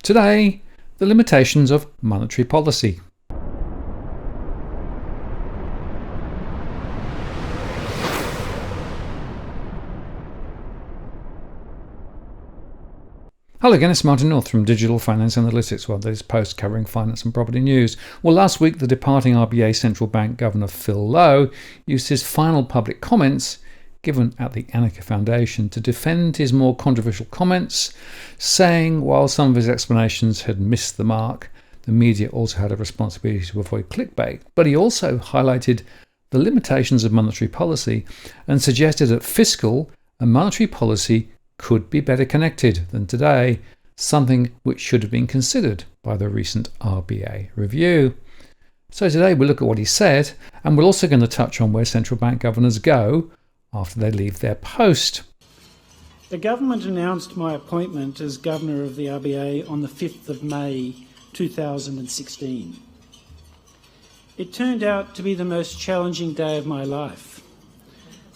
Today, the limitations of monetary policy. Hello again, it's Martin North from Digital Finance Analytics, well, this post covering finance and property news. Well, last week the departing RBA Central Bank Governor Phil Lowe used his final public comments given at the Anika Foundation to defend his more controversial comments, saying while some of his explanations had missed the mark, the media also had a responsibility to avoid clickbait. But he also highlighted the limitations of monetary policy and suggested that fiscal and monetary policy could be better connected than today, something which should have been considered by the recent RBA review. So today we'll look at what he said, and we're also going to touch on where central bank governors go after they leave their post. The government announced my appointment as Governor of the RBA on the 5th of May 2016. It turned out to be the most challenging day of my life.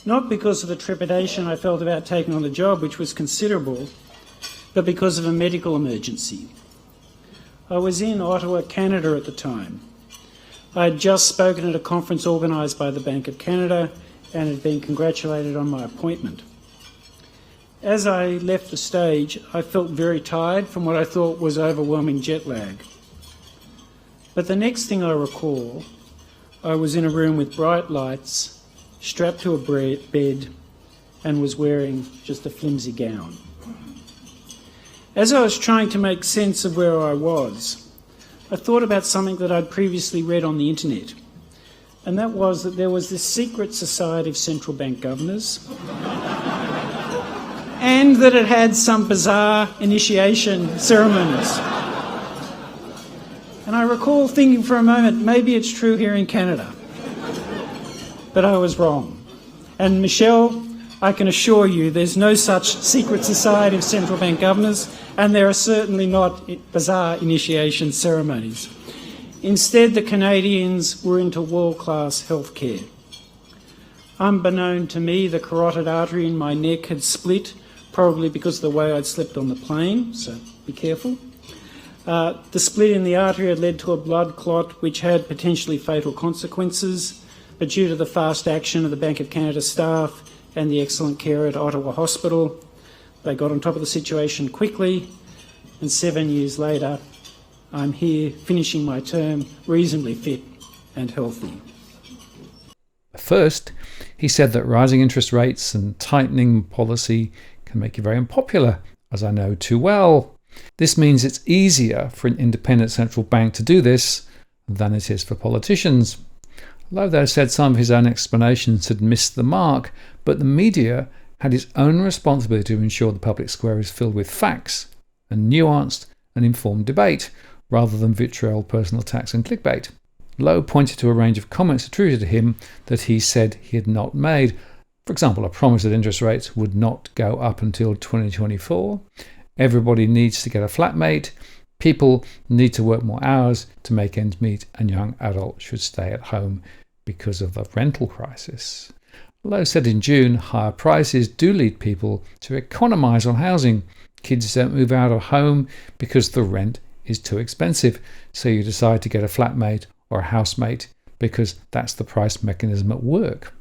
Not because of the trepidation I felt about taking on the job, which was considerable, but because of a medical emergency. I was in Ottawa, Canada at the time. I had just spoken at a conference organised by the Bank of Canada and had been congratulated on my appointment. As I left the stage, I felt very tired from what I thought was overwhelming jet lag. But the next thing I recall, I was in a room with bright lights, strapped to a bed, and was wearing just a flimsy gown. As I was trying to make sense of where I was, I thought about something that I'd previously read on the internet, and that was that there was this secret society of central bank governors and that it had some bizarre initiation ceremonies. And I recall thinking for a moment, maybe it's true here in Canada. But I was wrong. And Michelle, I can assure you there's no such secret society of central bank governors, and there are certainly not bizarre initiation ceremonies. Instead, the Canadians were into world-class healthcare. Unbeknown to me, the carotid artery in my neck had split, probably because of the way I'd slept on the plane, so be careful. The split in the artery had led to a blood clot which had potentially fatal consequences, but due to the fast action of the Bank of Canada staff and the excellent care at Ottawa Hospital, they got on top of the situation quickly, and 7 years later, I'm here finishing my term reasonably fit and healthy. First, he said that rising interest rates and tightening policy can make you very unpopular, as I know too well. This means it's easier for an independent central bank to do this than it is for politicians. Lowe, though, said some of his own explanations had missed the mark, but the media had its own responsibility to ensure the public square is filled with facts and nuanced and informed debate, rather than vitriol, personal attacks and clickbait. Lowe pointed to a range of comments attributed to him that he said he had not made. For example, a promise that interest rates would not go up until 2024. Everybody needs to get a flatmate. People need to work more hours to make ends meet, and young adults should stay at home because of the rental crisis. Lowe said in June, higher prices do lead people to economise on housing. Kids don't move out of home because the rent is too expensive, so you decide to get a flatmate or a housemate because that's the price mechanism at work.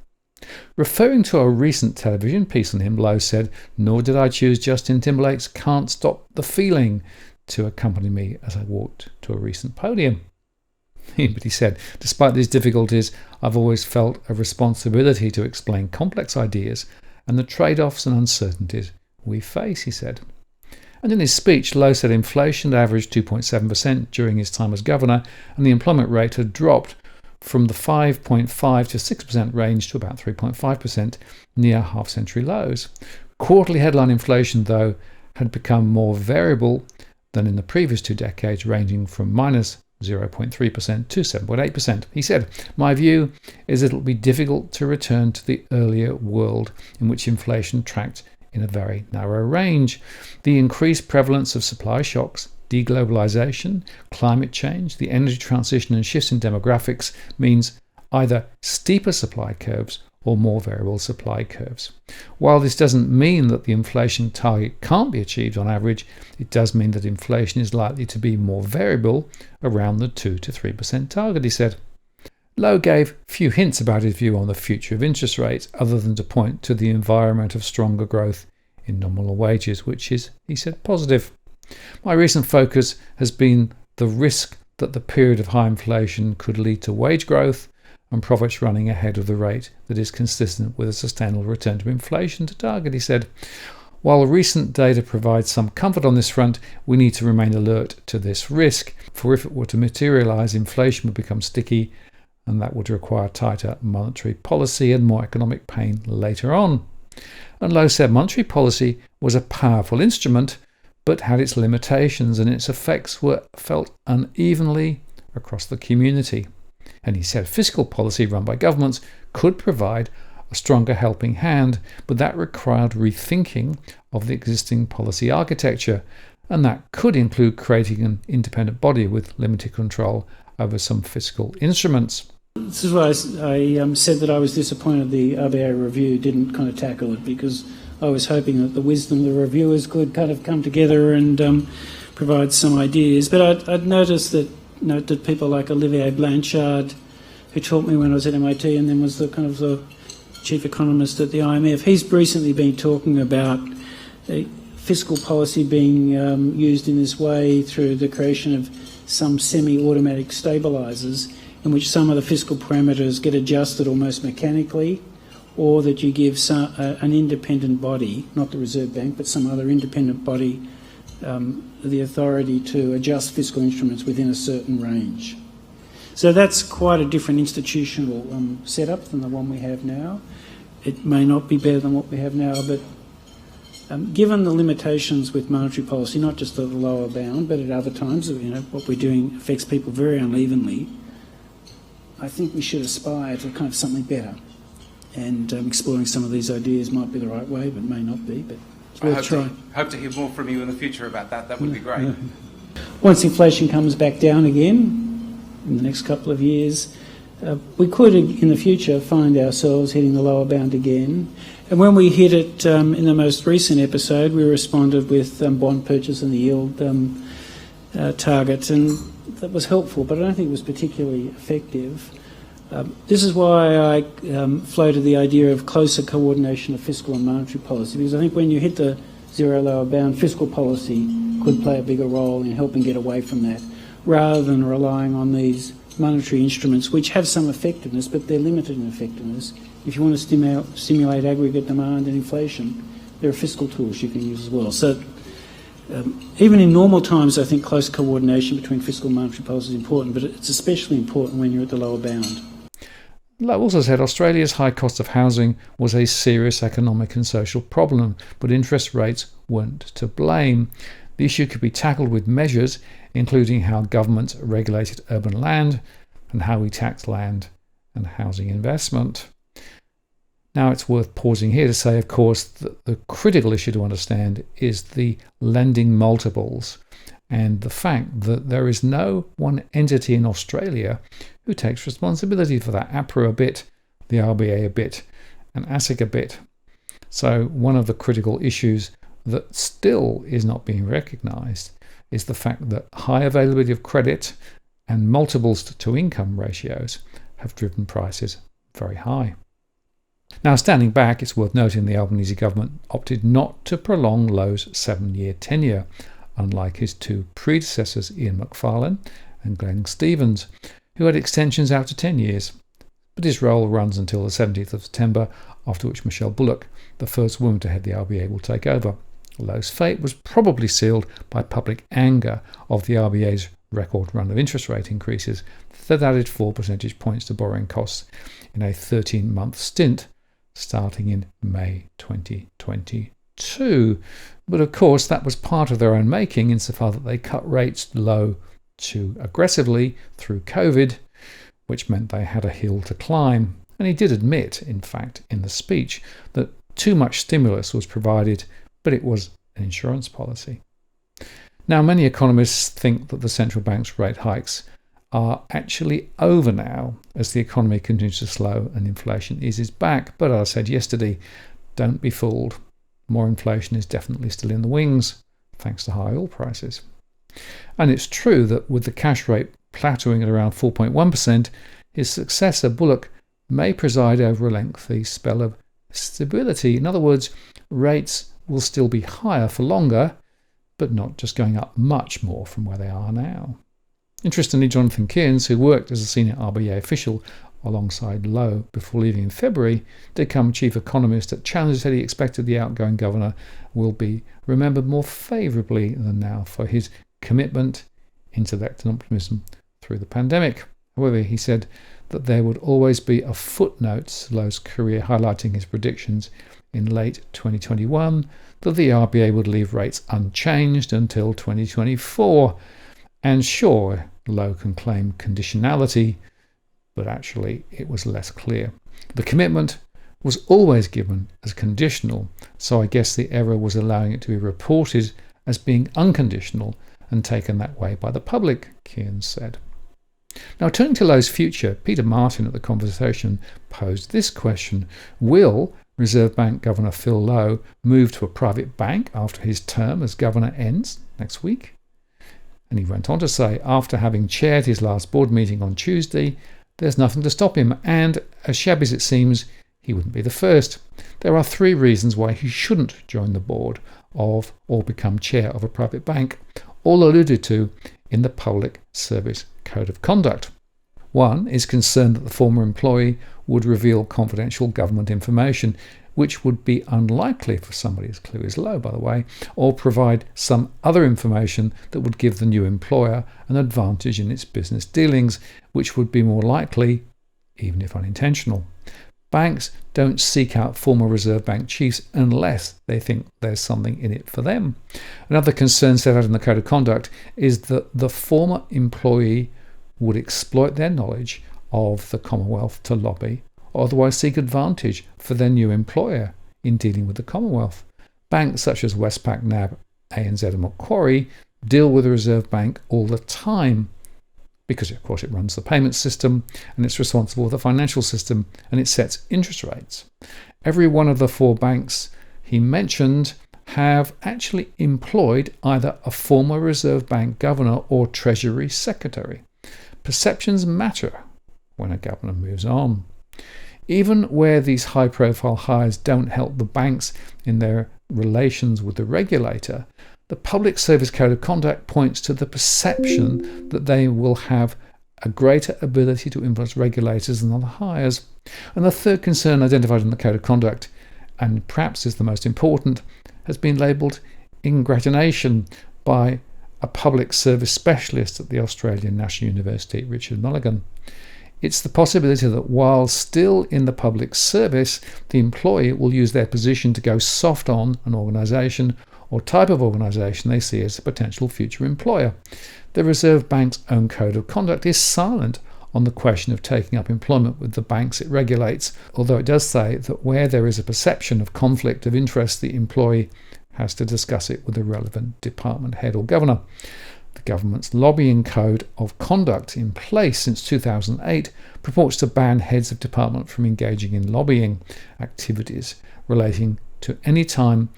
Referring to a recent television piece on him, Lowe said, "Nor did I choose Justin Timberlake's Can't Stop the Feeling to accompany me as I walked to a recent podium." But he said, despite these difficulties, I've always felt a responsibility to explain complex ideas and the trade-offs and uncertainties we face, he said. And in his speech, Lowe said inflation had averaged 2.7% during his time as governor, and the employment rate had dropped from the 5.5 to 6% range to about 3.5%, near half-century lows. Quarterly headline inflation, though, had become more variable than in the previous 2 decades, ranging from minus 0.3% to 7.8%. He said, "My view is that it will be difficult to return to the earlier world in which inflation tracked in a very narrow range. The increased prevalence of supply shocks, deglobalization, climate change, the energy transition and shifts in demographics means either steeper supply curves or more variable supply curves. While this doesn't mean that the inflation target can't be achieved on average, it does mean that inflation is likely to be more variable around the 2 to 3% target, he said. Lowe gave few hints about his view on the future of interest rates other than to point to the environment of stronger growth in nominal wages, which is, he said, positive. My recent focus has been the risk that the period of high inflation could lead to wage growth and profits running ahead of the rate that is consistent with a sustainable return to inflation to target, he said. While recent data provides some comfort on this front, we need to remain alert to this risk, for if it were to materialise, inflation would become sticky, and that would require tighter monetary policy and more economic pain later on. And Lowe said monetary policy was a powerful instrument, but had its limitations, and its effects were felt unevenly across the community. And he said fiscal policy run by governments could provide a stronger helping hand, but that required rethinking of the existing policy architecture, and that could include creating an independent body with limited control over some fiscal instruments. This is why I said that I was disappointed the RBA review didn't kind of tackle it, because I was hoping that the wisdom of the reviewers could kind of come together and provide some ideas. But I'd noticed people like Olivier Blanchard, who taught me when I was at MIT and then was the kind of the chief economist at the IMF, he's recently been talking about fiscal policy being used in this way through the creation of some semi-automatic stabilisers in which some of the fiscal parameters get adjusted almost mechanically, or that you give an independent body, not the Reserve Bank, but some other independent body, the authority to adjust fiscal instruments within a certain range. So that's quite a different institutional setup than the one we have now. It may not be better than what we have now, but given the limitations with monetary policy, not just at the lower bound, but at other times, what we're doing affects people very unevenly, I think we should aspire to kind of something better. And exploring some of these ideas might be the right way, but may not be. But it's worth trying. Hope to hear more from you in the future about that. That would be great. Once inflation comes back down again in the next couple of years, we could, in the future, find ourselves hitting the lower bound again. And when we hit it in the most recent episode, we responded with bond purchase and the yield target, and that was helpful, but I don't think it was particularly effective. This is why I floated the idea of closer coordination of fiscal and monetary policy, because I think when you hit the zero lower bound, fiscal policy could play a bigger role in helping get away from that, rather than relying on these monetary instruments, which have some effectiveness, but they're limited in effectiveness. If you want to stimulate aggregate demand and inflation, there are fiscal tools you can use as well. So even in normal times, I think close coordination between fiscal and monetary policy is important, but it's especially important when you're at the lower bound. Lowe also said Australia's high cost of housing was a serious economic and social problem, but interest rates weren't to blame. The issue could be tackled with measures including how governments regulated urban land and how we tax land and housing investment. Now, it's worth pausing here to say, of course, that the critical issue to understand is the lending multiples and the fact that there is no one entity in Australia who takes responsibility for that. APRA a bit, the RBA a bit, and ASIC a bit. So one of the critical issues that still is not being recognised is the fact that high availability of credit and multiples to income ratios have driven prices very high. Now, standing back, it's worth noting the Albanese government opted not to prolong Lowe's 7-year tenure, unlike his two predecessors, Ian Macfarlane and Glenn Stevens, who had extensions out to 10 years. But his role runs until the 17th of September, after which Michelle Bullock, the first woman to head the RBA, will take over. Lowe's fate was probably sealed by public anger of the RBA's record run of interest rate increases that added 4 percentage points to borrowing costs in a 13-month stint starting in May 2022. But of course, that was part of their own making insofar that they cut rates low too aggressively through COVID, which meant they had a hill to climb. And he did admit, in fact, in the speech, that too much stimulus was provided, but it was an insurance policy. Now, many economists think that the central bank's rate hikes are actually over now as the economy continues to slow and inflation eases back. But as I said yesterday, don't be fooled. More inflation is definitely still in the wings, thanks to high oil prices. And it's true that with the cash rate plateauing at around 4.1%, his successor, Bullock, may preside over a lengthy spell of stability. In other words, rates will still be higher for longer, but not just going up much more from where they are now. Interestingly, Jonathan Kearns, who worked as a senior RBA official alongside Lowe before leaving in February, did become chief economist at Challenger, said he expected the outgoing governor will be remembered more favourably than now for his commitment, intellect and optimism through the pandemic. However, he said that there would always be a footnote to Lowe's career highlighting his predictions in late 2021 that the RBA would leave rates unchanged until 2024. And sure, Lowe can claim conditionality, but actually it was less clear. The commitment was always given as conditional, so I guess the error was allowing it to be reported as being unconditional and taken that way by the public, Kearns said. Now, turning to Lowe's future, Peter Martin at The Conversation posed this question: will Reserve Bank Governor Phil Lowe move to a private bank after his term as governor ends next week? And he went on to say, after having chaired his last board meeting on Tuesday, there's nothing to stop him, and as shabby as it seems, he wouldn't be the first. There are 3 reasons why he shouldn't join the board of or become chair of a private bank, all alluded to in the Public Service Code of Conduct. 1 is concern that the former employee would reveal confidential government information, which would be unlikely for somebody as clear as Lowe, by the way, or provide some other information that would give the new employer an advantage in its business dealings, which would be more likely, even if unintentional. Banks don't seek out former Reserve Bank chiefs unless they think there's something in it for them. Another concern set out in the Code of Conduct is that the former employee would exploit their knowledge of the Commonwealth to lobby or otherwise seek advantage for their new employer in dealing with the Commonwealth. Banks such as Westpac, NAB, ANZ and Macquarie deal with the Reserve Bank all the time because, of course, it runs the payment system and it's responsible for the financial system and it sets interest rates. Every one of the 4 banks he mentioned have actually employed either a former Reserve Bank governor or Treasury secretary. Perceptions matter when a governor moves on. Even where these high-profile hires don't help the banks in their relations with the regulator, the Public Service Code of Conduct points to the perception that they will have a greater ability to influence regulators than other hires. And the third concern identified in the Code of Conduct, and perhaps is the most important, has been labelled ingratitude by a public service specialist at the Australian National University, Richard Mulligan. It's the possibility that while still in the public service, the employee will use their position to go soft on an organisation or type of organisation they see as a potential future employer. The Reserve Bank's own Code of Conduct is silent on the question of taking up employment with the banks it regulates, although it does say that where there is a perception of conflict of interest, the employee has to discuss it with the relevant department head or governor. The government's lobbying code of conduct in place since 2008 purports to ban heads of department from engaging in lobbying activities relating to any time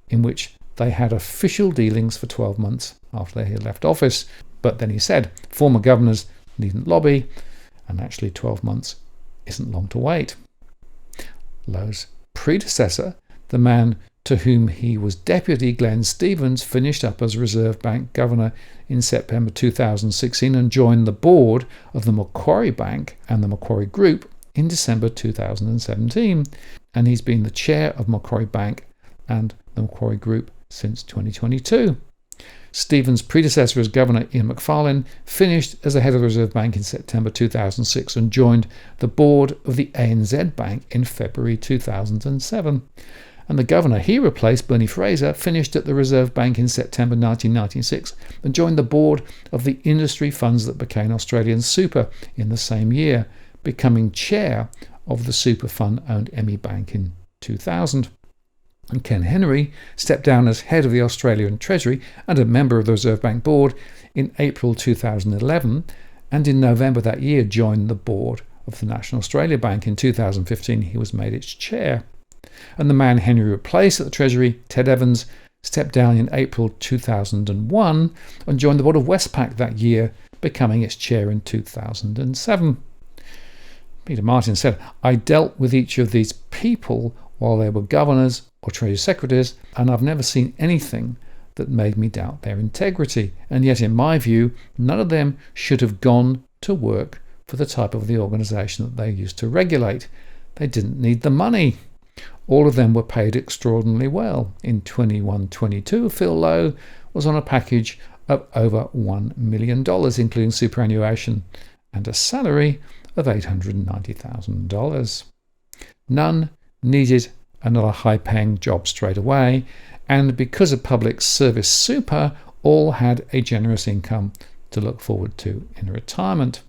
in which they had official dealings for 12 months after they had left office. But then he said former governors needn't lobby, and actually 12 months isn't long to wait. Lowe's predecessor, the man to whom he was deputy, Glenn Stevens, finished up as Reserve Bank governor in September 2016 and joined the board of the Macquarie Bank and the Macquarie Group in December 2017. And he's been the chair of Macquarie Bank and the Macquarie Group since 2022. Stevens' predecessor as governor, Ian Macfarlane, finished as the head of the Reserve Bank in September 2006 and joined the board of the ANZ Bank in February 2007. And the governor he replaced, Bernie Fraser, finished at the Reserve Bank in September 1996 and joined the board of the industry funds that became Australian Super in the same year, becoming chair of the super fund-owned Emmy Bank in 2000. And Ken Henry stepped down as head of the Australian Treasury and a member of the Reserve Bank board in April 2011 and in November that year joined the board of the National Australia Bank. In 2015, he was made its chair. And the man Henry replaced at the Treasury, Ted Evans, stepped down in April 2001 and joined the board of Westpac that year, becoming its chair in 2007. Peter Martin said, "I dealt with each of these people while they were governors or Treasury secretaries, and I've never seen anything that made me doubt their integrity. And yet, in my view, none of them should have gone to work for the type of the organisation that they used to regulate. They didn't need the money. All of them were paid extraordinarily well. In 21-22, Phil Lowe was on a package of over $1 million, including superannuation, and a salary of $890,000. None needed another high-paying job straight away, and because of public service super, all had a generous income to look forward to in retirement."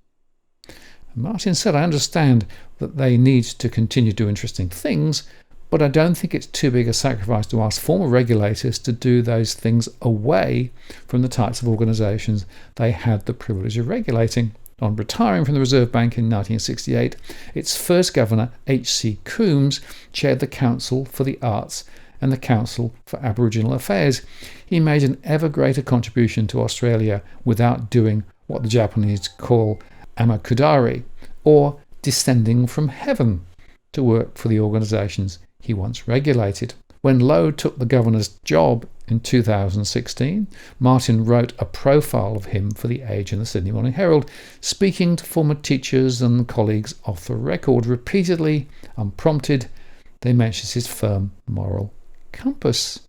Martin said, "I understand that they need to continue to do interesting things, but I don't think it's too big a sacrifice to ask former regulators to do those things away from the types of organisations they had the privilege of regulating." On retiring from the Reserve Bank in 1968, its first governor, H.C. Coombs, chaired the Council for the Arts and the Council for Aboriginal Affairs. He made an ever greater contribution to Australia without doing what the Japanese call amakudari, or descending from heaven, to work for the organisations he once regulated. When Lowe took the governor's job in 2016, Martin wrote a profile of him for The Age and the Sydney Morning Herald, speaking to former teachers and colleagues off the record. Repeatedly, unprompted, they mention his firm moral compass.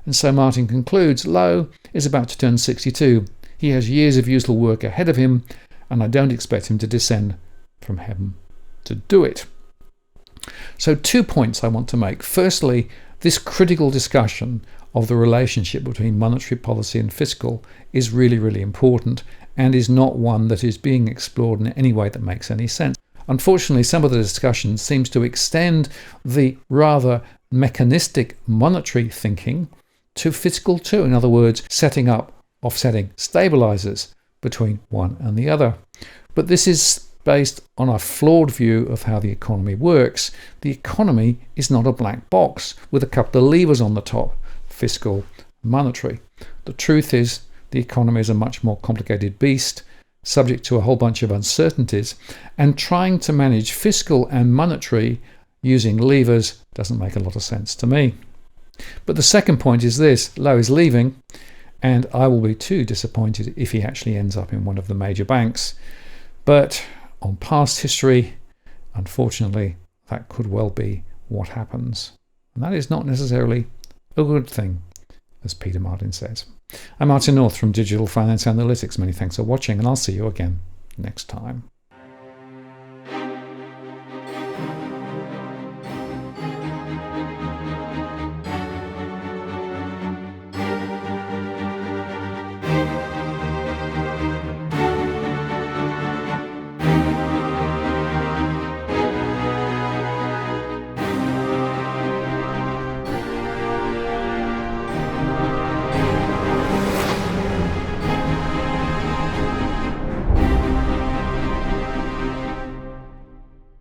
And so Martin concludes, Lowe is about to turn 62. He has years of useful work ahead of him, and I don't expect him to descend from heaven to do it. So 2 points I want to make. Firstly, this critical discussion of the relationship between monetary policy and fiscal is really, really important, and is not one that is being explored in any way that makes any sense. Unfortunately, some of the discussion seems to extend the rather mechanistic monetary thinking to fiscal too. In other words, setting up offsetting stabilizers between one and the other. But this is based on a flawed view of how the economy works. The economy is not a black box with a couple of levers on the top, fiscal, monetary. The truth is the economy is a much more complicated beast, subject to a whole bunch of uncertainties, and trying to manage fiscal and monetary using levers doesn't make a lot of sense to me. But the second point is this: Lowe is leaving, and I will be too disappointed if he actually ends up in one of the major banks. But on past history, unfortunately, that could well be what happens. And that is not necessarily a good thing, as Peter Martin says. I'm Martin North from Digital Finance Analytics. Many thanks for watching, and I'll see you again next time.